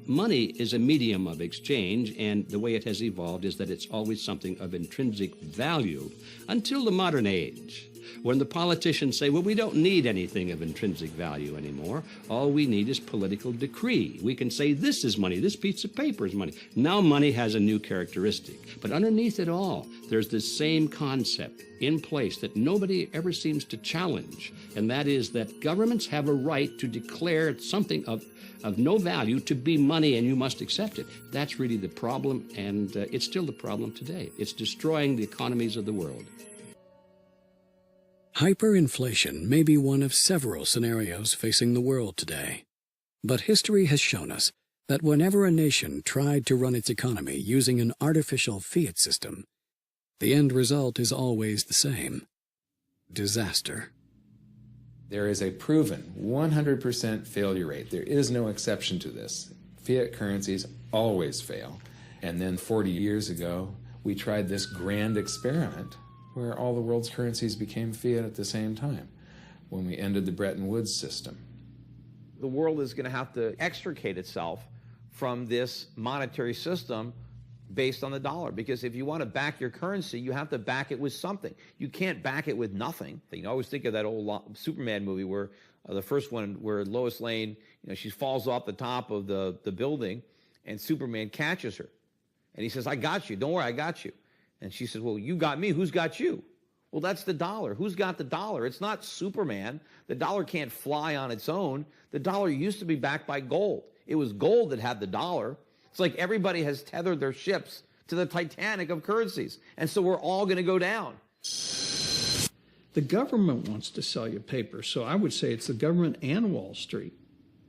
money is a medium of exchange, and the way it has evolved is that it's always something of intrinsic value until the modern age, when the politicians say, well, we don't need anything of intrinsic value anymore. All we need is political decree. We can say this is money, this piece of paper is money. Now money has a new characteristic. But underneath it all, there's this same concept in place that nobody ever seems to challenge, and that is that governments have a right to declare something of no value to be money, and you must accept it. That's really the problem, and it's still the problem today. It's destroying the economies of the world. Hyperinflation may be one of several scenarios facing the world today. But history has shown us that whenever a nation tried to run its economy using an artificial fiat system, the end result is always the same: disaster. There is a proven 100% failure rate. There is no exception to this. Fiat currencies always fail. And then 40 years ago, we tried this grand experiment where all the world's currencies became fiat at the same time, when we ended the Bretton Woods system. The world is going to have to extricate itself from this monetary system based on the dollar, because if you want to back your currency, you have to back it with something. You can't back it with nothing. I always think of that old Superman movie where the first one where Lois Lane, she falls off the top of the building and Superman catches her. And he says, I got you. Don't worry, I got you. And she says, well, you got me. Who's got you? Well, that's the dollar. Who's got the dollar? It's not Superman. The dollar can't fly on its own. The dollar used to be backed by gold. It was gold that had the dollar. It's like everybody has tethered their ships to the Titanic of currencies. And so we're all going to go down. The government wants to sell you paper, so I would say it's the government and Wall Street.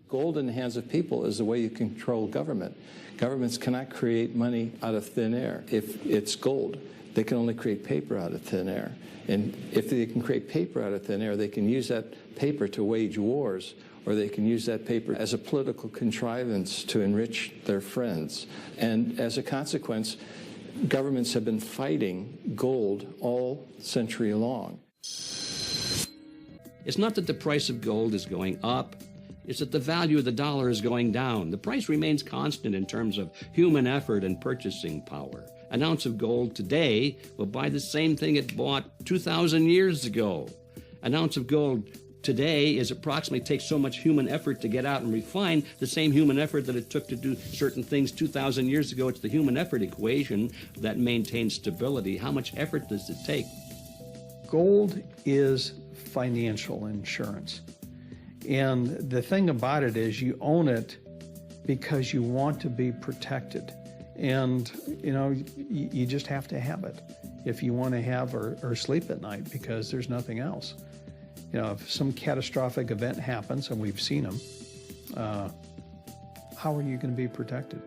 Gold in the hands of people is the way you control government. Governments cannot create money out of thin air. If it's gold, they can only create paper out of thin air. And if they can create paper out of thin air, they can use that paper to wage wars, or they can use that paper as a political contrivance to enrich their friends. And as a consequence, governments have been fighting gold all century long. It's not that the price of gold is going up. It's that the value of the dollar is going down. The price remains constant in terms of human effort and purchasing power. An ounce of gold today will buy the same thing it bought 2,000 years ago. An ounce of gold today takes so much human effort to get out and refine the same human effort that it took to do certain things 2,000 years ago. It's the human effort equation that maintains stability. How much effort does it take? Gold is financial insurance. And the thing about it is you own it because you want to be protected. And, you just have to have it if you want to have or sleep at night, because there's nothing else. If some catastrophic event happens, and we've seen them, how are you going to be protected?